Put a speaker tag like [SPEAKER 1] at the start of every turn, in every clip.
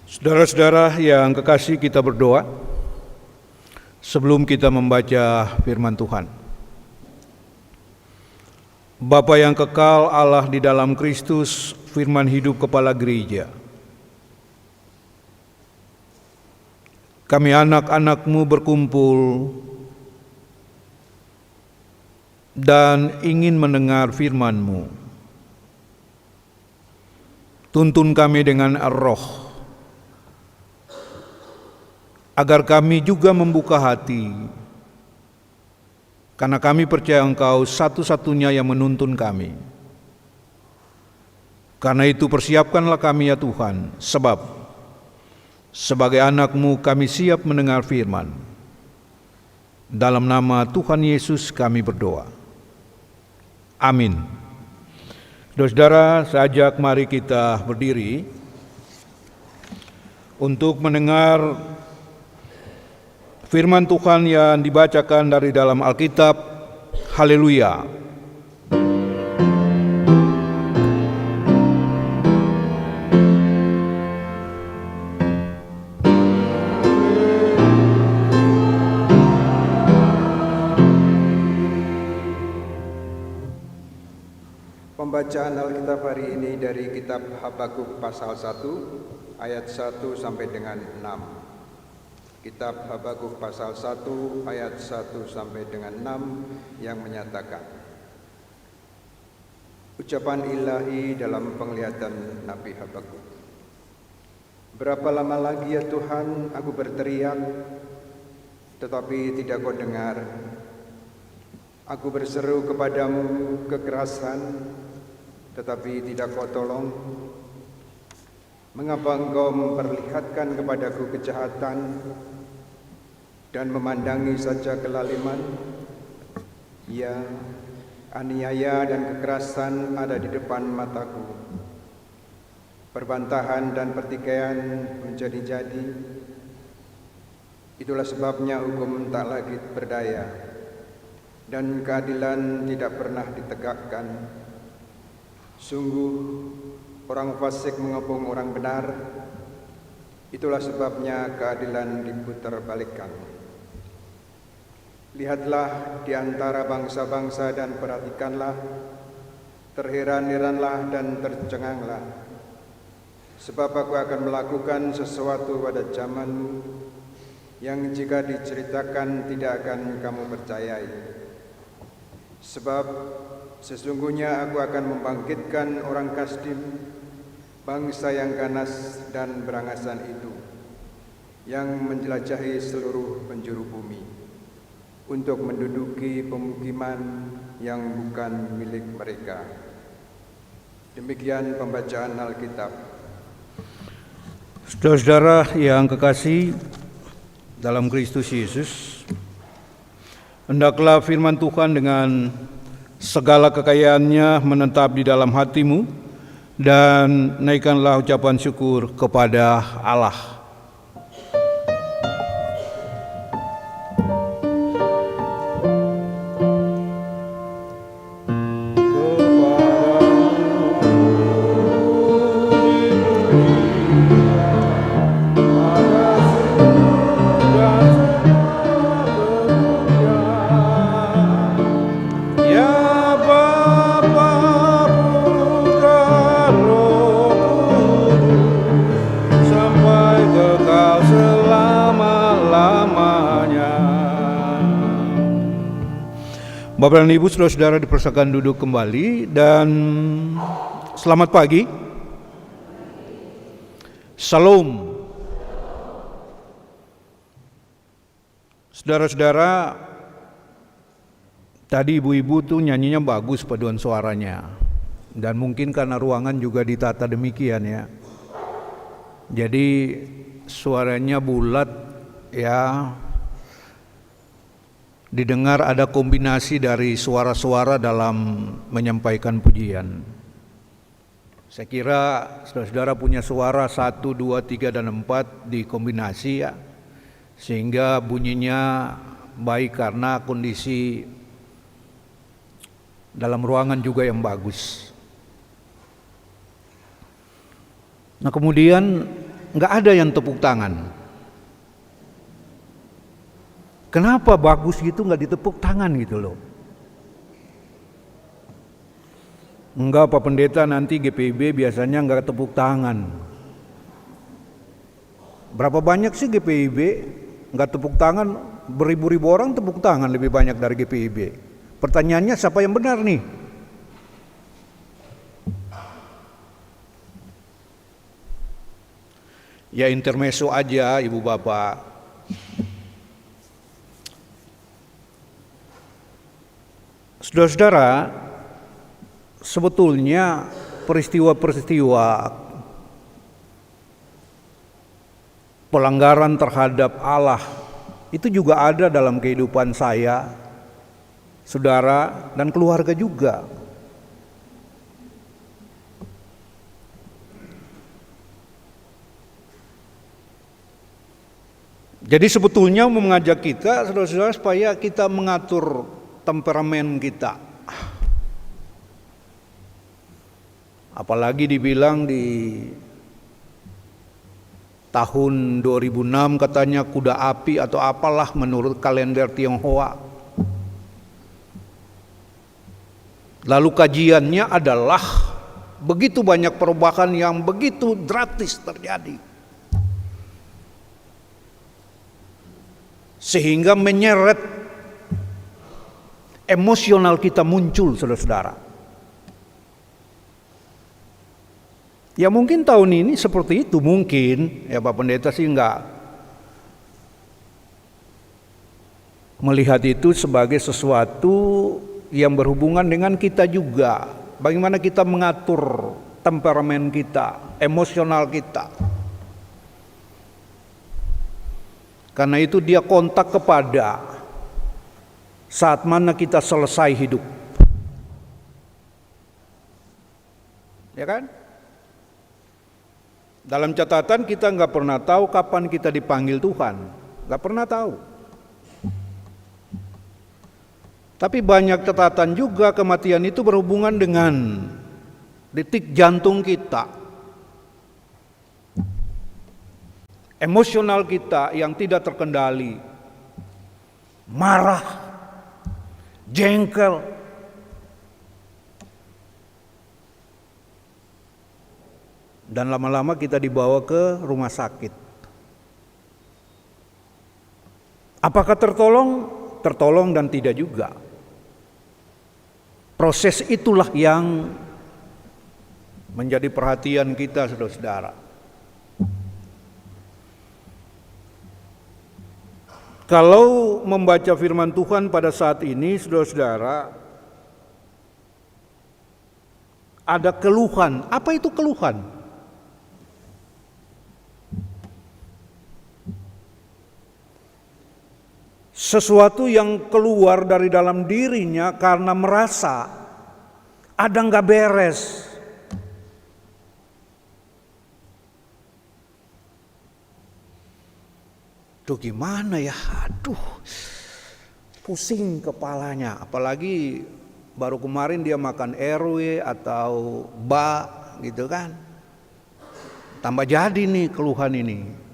[SPEAKER 1] Saudara-saudara yang kekasih, kita berdoa sebelum kita membaca firman Tuhan. Bapa yang kekal, Allah di dalam Kristus, firman hidup kepala gereja. Kami anak-anak-Mu berkumpul dan ingin mendengar firman-Mu. Tuntun kami dengan Roh, agar kami juga membuka hati, karena kami percaya Engkau satu-satunya yang menuntun kami. Karena itu persiapkanlah kami ya Tuhan, sebab sebagai anak-Mu kami siap mendengar firman. Dalam nama Tuhan Yesus kami berdoa. Amin. Saudara-saudara, saya ajak mari kita berdiri untuk mendengar firman Tuhan yang dibacakan dari dalam Alkitab. Haleluya.
[SPEAKER 2] Pembacaan Alkitab hari ini dari kitab Habakuk pasal 1 ayat 1 sampai dengan 6. Kitab Habakuk pasal 1 ayat 1 sampai dengan 6 yang menyatakan, ucapan ilahi dalam penglihatan Nabi Habakuk. Berapa lama lagi ya Tuhan aku berteriak, tetapi tidak Kau dengar. Aku berseru kepadamu kekerasan, tetapi tidak Kau tolong. Mengapa Engkau memperlihatkan kepadaku kejahatan dan memandangi saja kelaliman? Ya, aniaya dan kekerasan ada di depan mataku. Perbantahan dan pertikaian menjadi-jadi. Itulah sebabnya hukum tak lagi berdaya, dan keadilan tidak pernah ditegakkan. Sungguh, orang fasik mengepung orang benar. Itulah sebabnya keadilan diputarbalikkan. Lihatlah di antara bangsa-bangsa dan perhatikanlah, terheran-heranlah dan tercenganglah. Sebab aku akan melakukan sesuatu pada zamanmu yang jika diceritakan tidak akan kamu percayai. Sebab sesungguhnya aku akan membangkitkan orang Kasdim, bangsa yang ganas dan berangasan itu, yang menjelajahi seluruh penjuru bumi, untuk menduduki pemukiman yang bukan milik mereka. Demikian pembacaan Alkitab.
[SPEAKER 1] Saudara-saudara yang kekasih dalam Kristus Yesus, hendaklah firman Tuhan dengan segala kekayaannya menetap di dalam hatimu, dan naikkanlah ucapan syukur kepada Allah. Bapak dan Ibu, saudara-saudara dipersilakan duduk kembali dan selamat pagi. Shalom. Saudara-saudara, tadi ibu-ibu tuh nyanyinya bagus paduan suaranya, dan mungkin karena ruangan juga ditata demikian ya. Jadi suaranya bulat ya. Didengar ada kombinasi dari suara-suara dalam menyampaikan pujian. Saya kira saudara-saudara punya suara 1, 2, 3, dan 4 dikombinasi ya, sehingga bunyinya baik karena kondisi dalam ruangan juga yang bagus. Nah kemudian nggak ada yang tepuk tangan. Kenapa bagus gitu nggak ditepuk tangan gitu loh? Enggak, Pak Pendeta, nanti GPIB biasanya nggak tepuk tangan. Berapa banyak sih GPIB nggak tepuk tangan? Beribu-ribu orang tepuk tangan lebih banyak dari GPIB. Pertanyaannya siapa yang benar nih? Ya intermezzo aja Ibu Bapak. Saudara-saudara, sebetulnya peristiwa-peristiwa pelanggaran terhadap Allah itu juga ada dalam kehidupan saya, saudara, dan keluarga juga. Jadi sebetulnya mengajak kita, saudara-saudara, supaya kita mengatur temperamen kita. Apalagi dibilang di tahun 2006 katanya kuda api atau apalah menurut kalender Tionghoa. Lalu kajiannya adalah begitu banyak perubahan yang begitu drastis terjadi. Sehingga menyeret emosional kita muncul, saudara-saudara. Ya mungkin tahun ini seperti itu, mungkin ya Pak Pendeta sih enggak melihat itu sebagai sesuatu yang berhubungan dengan kita juga. Bagaimana kita mengatur temperamen kita, emosional kita. Karena itu dia kontak kepada saat mana kita selesai hidup. Ya kan? Dalam catatan kita nggak pernah tahu kapan kita dipanggil Tuhan. Nggak pernah tahu. Tapi banyak catatan juga kematian itu berhubungan dengan detik jantung kita. Emosional kita yang tidak terkendali. Marah, jengkel, dan lama-lama kita dibawa ke rumah sakit. Apakah tertolong? Tertolong dan tidak juga. Proses itulah yang menjadi perhatian kita, saudara-saudara. Kalau membaca firman Tuhan pada saat ini, saudara-saudara, ada keluhan. Apa itu keluhan? Sesuatu yang keluar dari dalam dirinya karena merasa ada nggak beres. Duh gimana ya, aduh pusing kepalanya. Apalagi baru kemarin dia makan RW atau gitu kan. Tambah jadi nih keluhan ini.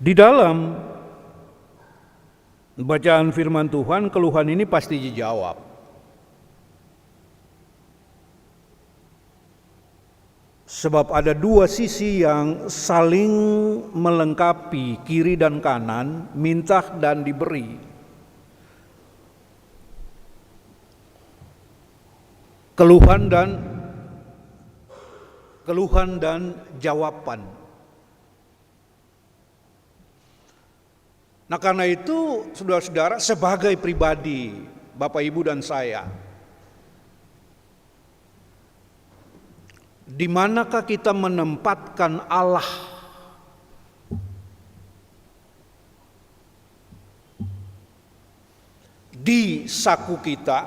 [SPEAKER 1] Di dalam bacaan firman Tuhan, keluhan ini pasti dijawab. Sebab ada dua sisi yang saling melengkapi, kiri dan kanan, minta dan diberi. Keluhan dan jawaban. Nah karena itu saudara-saudara sebagai pribadi, Bapak Ibu dan saya, di manakah kita menempatkan Allah? Di saku kita,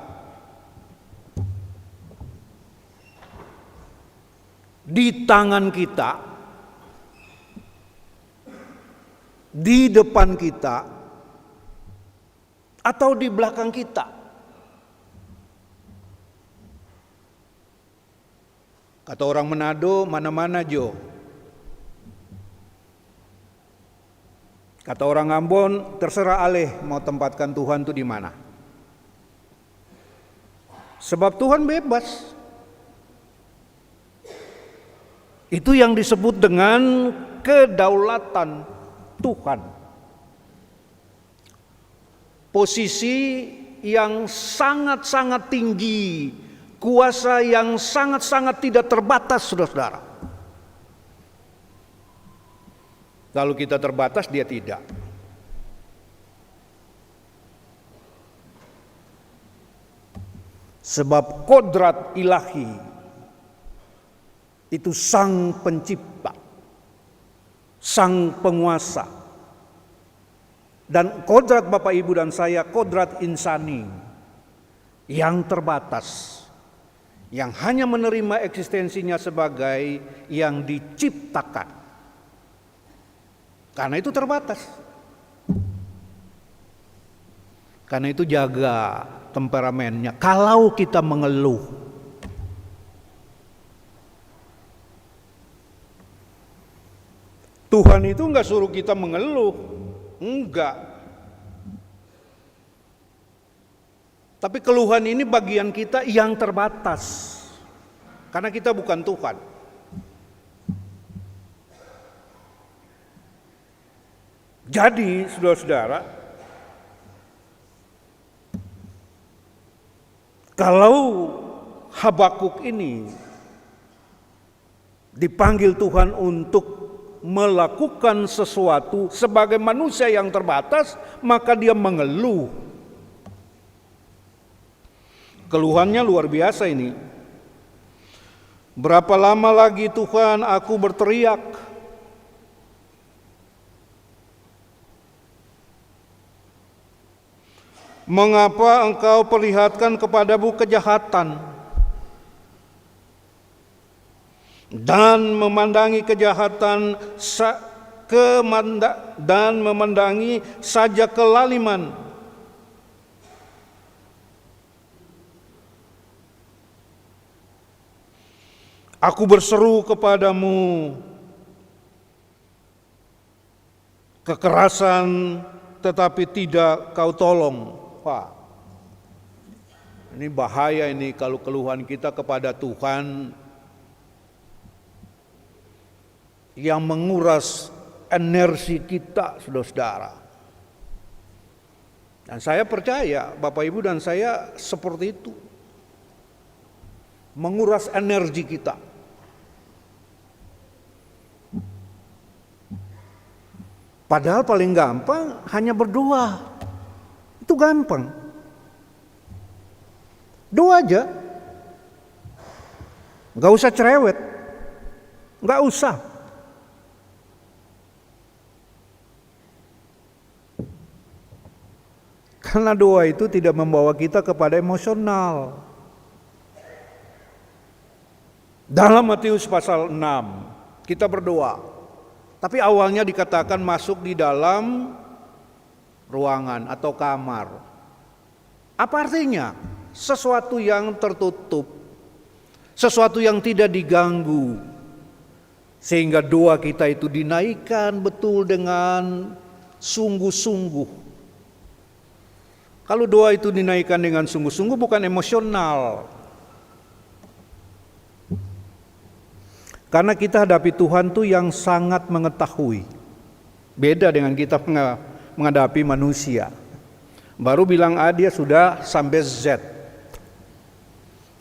[SPEAKER 1] di tangan kita, di depan kita, atau di belakang kita? Kata orang Manado, mana-mana Jo. Kata orang Ambon, terserah aleh mau tempatkan Tuhan itu di mana. Sebab Tuhan bebas. Itu yang disebut dengan kedaulatan Tuhan. Posisi yang sangat-sangat tinggi, kuasa yang sangat-sangat tidak terbatas, saudara-saudara. Lalu kita terbatas, dia tidak. Sebab kodrat ilahi itu sang pencipta, sang penguasa. Dan kodrat Bapak Ibu dan saya, kodrat insani yang terbatas, yang hanya menerima eksistensinya sebagai yang diciptakan. Karena itu terbatas. Karena itu jaga temperamennya. Kalau kita mengeluh, Tuhan itu enggak suruh kita mengeluh, enggak. Tapi keluhan ini bagian kita yang terbatas. Karena kita bukan Tuhan. Jadi, saudara-saudara, kalau Habakuk ini dipanggil Tuhan untuk melakukan sesuatu sebagai manusia yang terbatas, maka dia mengeluh. Keluhannya luar biasa ini. Berapa lama lagi Tuhan aku berteriak? Mengapa engkau perlihatkan kepadamu kejahatan dan memandangi kejahatan dan memandangi saja kelaliman? Aku berseru kepadamu kekerasan, tetapi tidak kau tolong. Wah, ini bahaya ini kalau keluhan kita kepada Tuhan yang menguras energi kita, saudara-saudara. Dan saya percaya Bapak Ibu dan saya seperti itu. Menguras energi kita. Padahal paling gampang hanya berdoa. Itu gampang. Doa aja. Gak usah cerewet. Gak usah. Karena doa itu tidak membawa kita kepada emosional. Dalam Matius pasal 6, kita berdoa. Tapi awalnya dikatakan masuk di dalam ruangan atau kamar. Apa artinya? Sesuatu yang tertutup, sesuatu yang tidak diganggu, sehingga doa kita itu dinaikkan betul dengan sungguh-sungguh. Kalau doa itu dinaikkan dengan sungguh-sungguh, bukan emosional. Karena kita hadapi Tuhan tuh yang sangat mengetahui. Beda dengan kita menghadapi manusia. Baru bilang A, dia sudah sampai Z.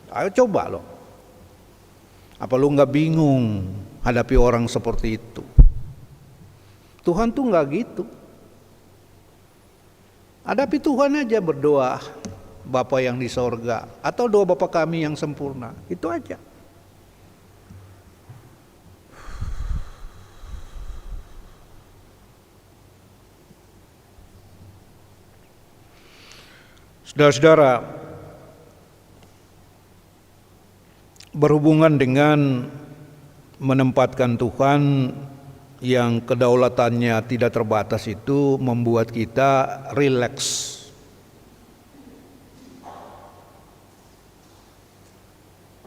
[SPEAKER 1] Ayo coba loh. Apa lu gak bingung hadapi orang seperti itu? Tuhan tuh gak gitu. Hadapi Tuhan aja, berdoa Bapa yang di sorga, atau doa Bapa kami yang sempurna. Itu aja. Saudara-saudara, berhubungan dengan menempatkan Tuhan yang kedaulatannya tidak terbatas itu membuat kita rileks.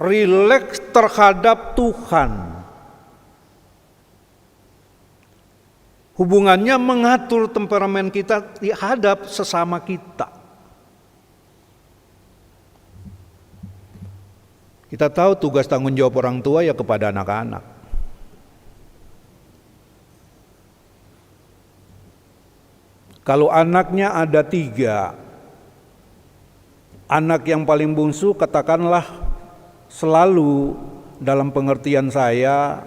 [SPEAKER 1] rileks terhadap Tuhan. Hubungannya mengatur temperamen kita terhadap sesama kita. Kita tahu tugas tanggung jawab orang tua ya kepada anak-anak. Kalau anaknya ada 3, anak yang paling bungsu katakanlah selalu dalam pengertian saya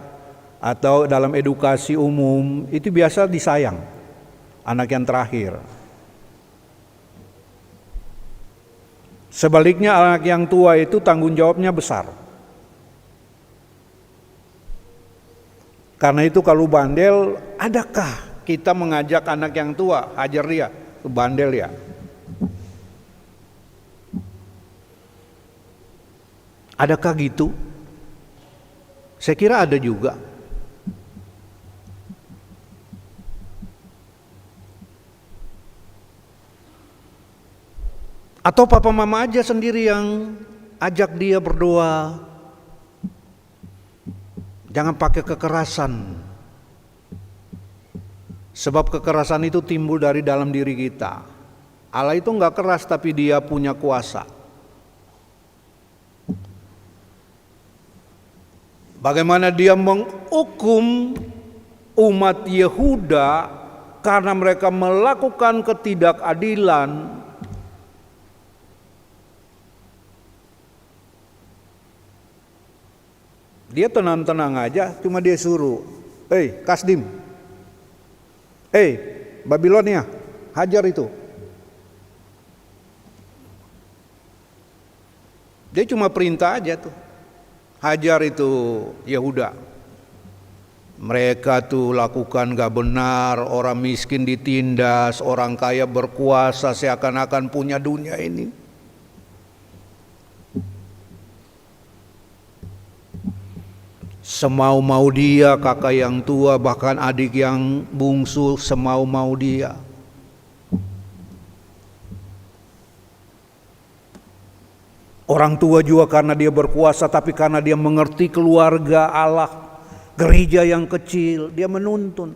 [SPEAKER 1] atau dalam edukasi umum itu biasa disayang, anak yang terakhir. Sebaliknya anak yang tua itu tanggung jawabnya besar. Karena itu kalau bandel, adakah kita mengajak anak yang tua, hajar dia, itu bandel ya. Adakah gitu? Saya kira ada juga. Atau papa mama aja sendiri yang ajak dia berdoa. Jangan pakai kekerasan. Sebab kekerasan itu timbul dari dalam diri kita. Allah itu enggak keras tapi dia punya kuasa. Bagaimana dia menghukum umat Yehuda karena mereka melakukan ketidakadilan. Dia tenang-tenang aja, cuma dia suruh, Kasdim, Babilonia, hajar itu. Dia cuma perintah aja tuh, hajar itu Yehuda. Mereka tuh lakukan gak benar, orang miskin ditindas, orang kaya berkuasa seakan-akan punya dunia ini. Semau-mau dia, kakak yang tua bahkan adik yang bungsu semau-mau dia. Orang tua juga karena dia berkuasa, tapi karena dia mengerti keluarga Allah, gereja yang kecil, dia menuntun.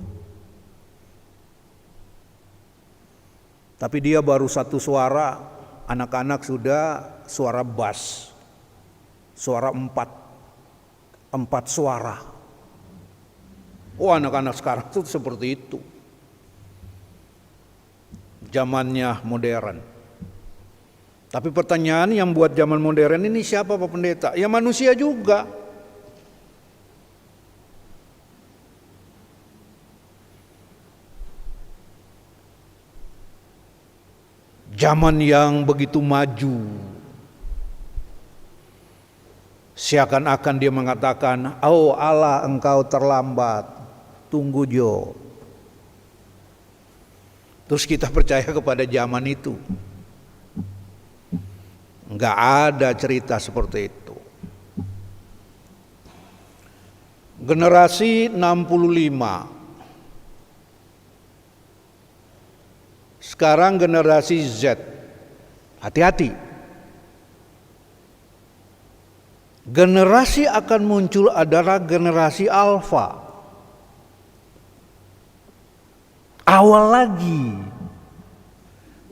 [SPEAKER 1] Tapi dia baru satu suara, anak-anak sudah suara bass, suara 4 suara. Oh, anak-anak sekarang itu seperti itu. Zamannya modern. Tapi pertanyaan yang buat zaman modern ini siapa Pak Pendeta? Ya manusia juga. Zaman yang begitu maju. Seakan-akan dia mengatakan, "Oh Allah, engkau terlambat, tunggu Jo." Terus kita percaya kepada zaman itu. Enggak ada cerita seperti itu. Generasi 65. Sekarang generasi Z. Hati-hati. Generasi akan muncul adalah generasi alfa. Awal lagi.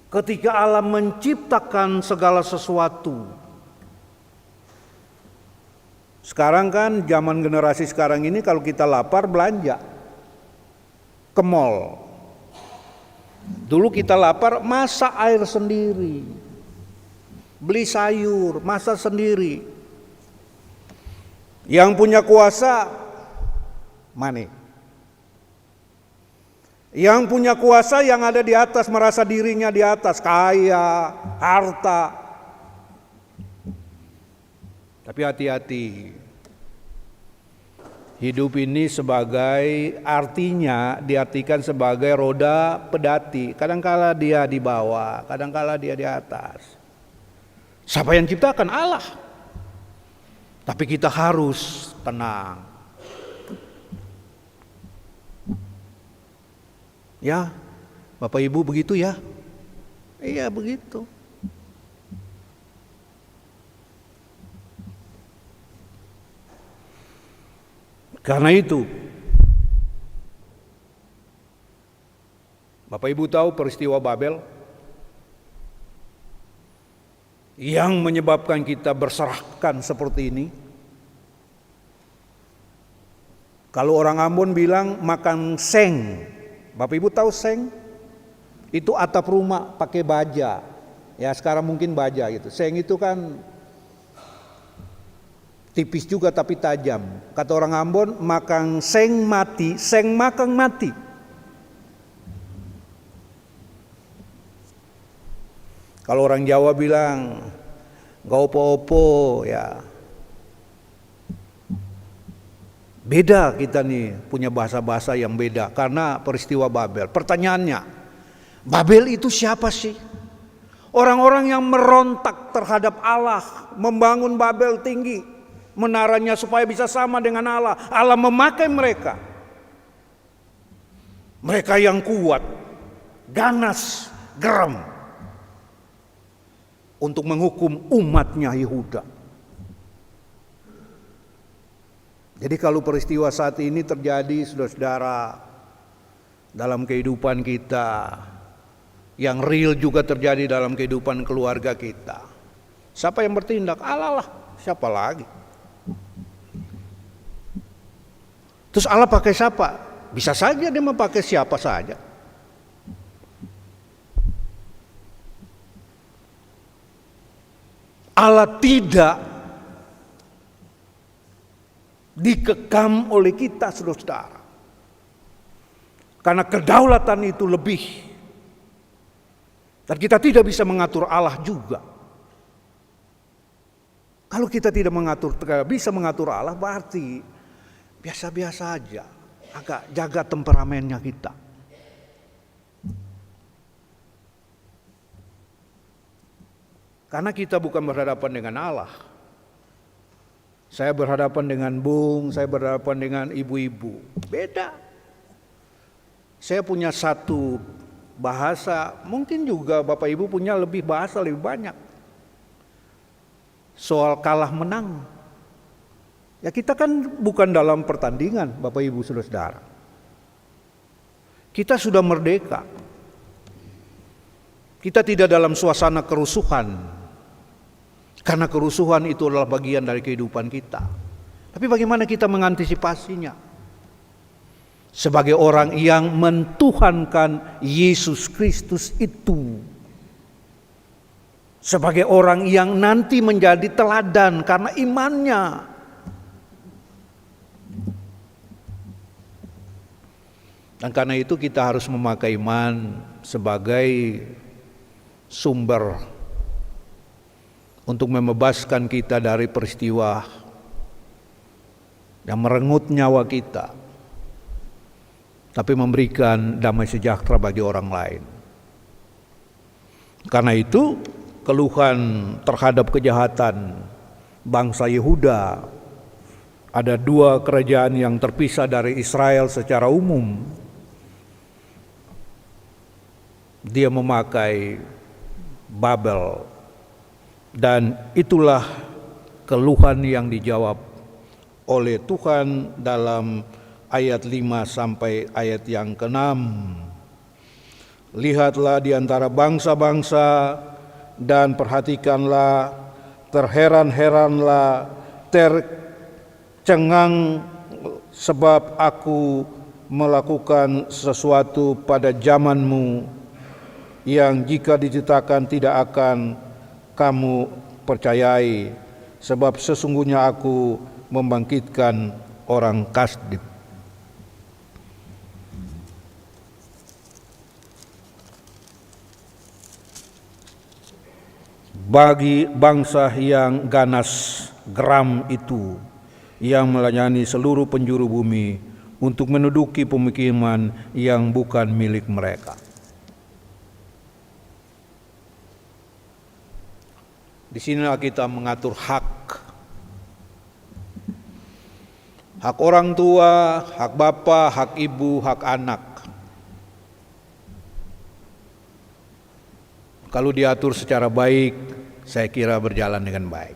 [SPEAKER 1] Ketika Allah menciptakan segala sesuatu. Sekarang kan zaman generasi sekarang ini kalau kita lapar belanja ke mall. Dulu kita lapar masak air sendiri. Beli sayur, masak sendiri. Yang punya kuasa money. Yang punya kuasa yang ada di atas, merasa dirinya di atas, kaya, harta. Tapi hati-hati. Hidup ini sebagai, artinya diartikan sebagai roda pedati. Kadangkala dia di bawah, kadangkala dia di atas. Siapa yang ciptakan? Allah. Tapi kita harus tenang. Ya, Bapak Ibu begitu ya? Iya begitu. Karena itu, Bapak Ibu tahu peristiwa Babel yang menyebabkan kita berserakan seperti ini. Kalau orang Ambon bilang makan seng, Bapak Ibu tahu seng? Itu atap rumah pakai baja. Ya sekarang mungkin baja gitu. Seng itu kan tipis juga tapi tajam. Kata orang Ambon, makan seng mati, seng makan mati. Kalau orang Jawa bilang gak opo-opo ya. Beda kita nih, punya bahasa-bahasa yang beda karena peristiwa Babel. Pertanyaannya, Babel itu siapa sih? Orang-orang yang merontak terhadap Allah, membangun Babel tinggi, menaranya supaya bisa sama dengan Allah. Allah memakai mereka. Mereka yang kuat, ganas, geram untuk menghukum umatnya Yehuda. Jadi kalau peristiwa saat ini terjadi, saudara-saudara, dalam kehidupan kita, yang real juga terjadi dalam kehidupan keluarga kita, siapa yang bertindak? Allah lah, siapa lagi? Terus Allah pakai siapa? Bisa saja dia memakai siapa saja. Allah tidak dikekang oleh kita, saudara-saudara. Karena kedaulatan itu lebih. Dan kita tidak bisa mengatur Allah juga. Kalau kita tidak bisa mengatur Allah, berarti biasa-biasa aja. Agak jaga temperamennya kita. Karena kita bukan berhadapan dengan Allah. Saya berhadapan dengan Bung, saya berhadapan dengan ibu-ibu. Beda. Saya punya satu bahasa, mungkin juga Bapak Ibu punya bahasa lebih banyak. Soal kalah menang. Ya kita kan bukan dalam pertandingan, Bapak Ibu saudara-saudara. Kita sudah merdeka. Kita tidak dalam suasana kerusuhan. Karena kerusuhan itu adalah bagian dari kehidupan kita. Tapi bagaimana kita mengantisipasinya? Sebagai orang yang mentuhankan Yesus Kristus itu. Sebagai orang yang nanti menjadi teladan karena imannya. Dan karena itu kita harus memakai iman sebagai sumber untuk membebaskan kita dari peristiwa yang merenggut nyawa kita, tapi memberikan damai sejahtera bagi orang lain. Karena itu, keluhan terhadap kejahatan bangsa Yehuda, ada dua kerajaan yang terpisah dari Israel secara umum. Dia memakai Babel. Dan itulah keluhan yang dijawab oleh Tuhan dalam ayat 5 sampai ayat yang ke-6. Lihatlah di antara bangsa-bangsa dan perhatikanlah, terheran-heranlah, tercengang sebab aku melakukan sesuatu pada zamanmu yang jika diceritakan tidak akan kamu percayai, sebab sesungguhnya aku membangkitkan orang Kasdim. Bagi bangsa yang ganas geram itu, yang melayani seluruh penjuru bumi untuk menduduki pemukiman yang bukan milik mereka. Di sinilah kita mengatur hak. Hak orang tua, hak bapak, hak ibu, hak anak. Kalau diatur secara baik, saya kira berjalan dengan baik.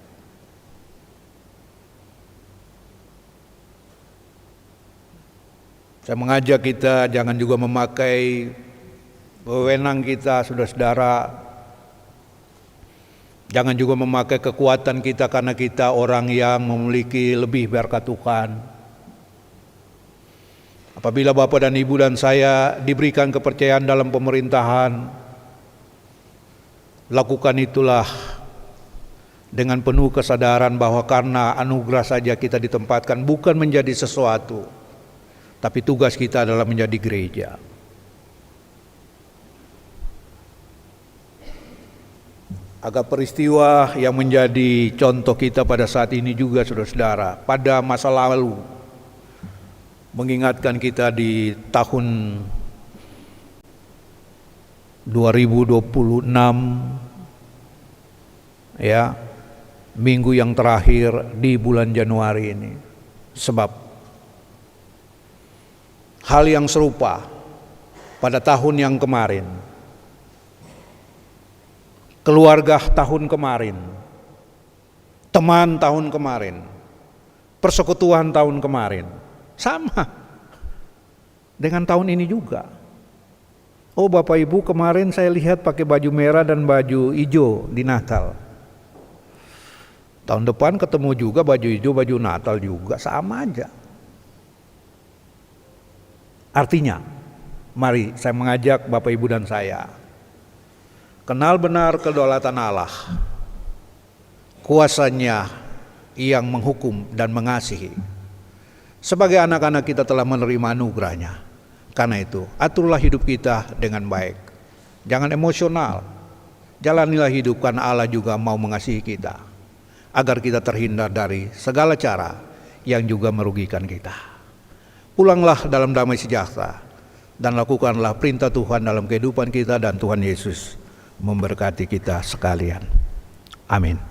[SPEAKER 1] Saya mengajak kita jangan juga memakai wewenang kita, saudara-saudara. Jangan juga memakai kekuatan kita karena kita orang yang memiliki lebih berkat Tuhan. Apabila Bapak dan Ibu dan saya diberikan kepercayaan dalam pemerintahan, lakukan itulah dengan penuh kesadaran bahwa karena anugerah saja kita ditempatkan, bukan menjadi sesuatu, tapi tugas kita adalah menjadi gereja. Agak peristiwa yang menjadi contoh kita pada saat ini juga, saudara-saudara, pada masa lalu, mengingatkan kita di tahun 2026, ya, minggu yang terakhir di bulan Januari ini. Sebab hal yang serupa pada tahun yang kemarin, keluarga tahun kemarin, teman tahun kemarin, persekutuan tahun kemarin, sama dengan tahun ini juga. Oh Bapak Ibu, kemarin saya lihat pakai baju merah dan baju hijau di Natal. Tahun depan ketemu juga baju hijau, baju Natal juga, sama aja. Artinya, mari saya mengajak Bapak Ibu dan saya, kenal benar kedaulatan Allah, kuasanya yang menghukum dan mengasihi. Sebagai anak-anak kita telah menerima anugerahnya. Karena itu, aturlah hidup kita dengan baik. Jangan emosional. Jalanilah hidup karena Allah juga mau mengasihi kita, agar kita terhindar dari segala cara yang juga merugikan kita. Pulanglah dalam damai sejahtera dan lakukanlah perintah Tuhan dalam kehidupan kita, dan Tuhan Yesus memberkati kita sekalian. Amin.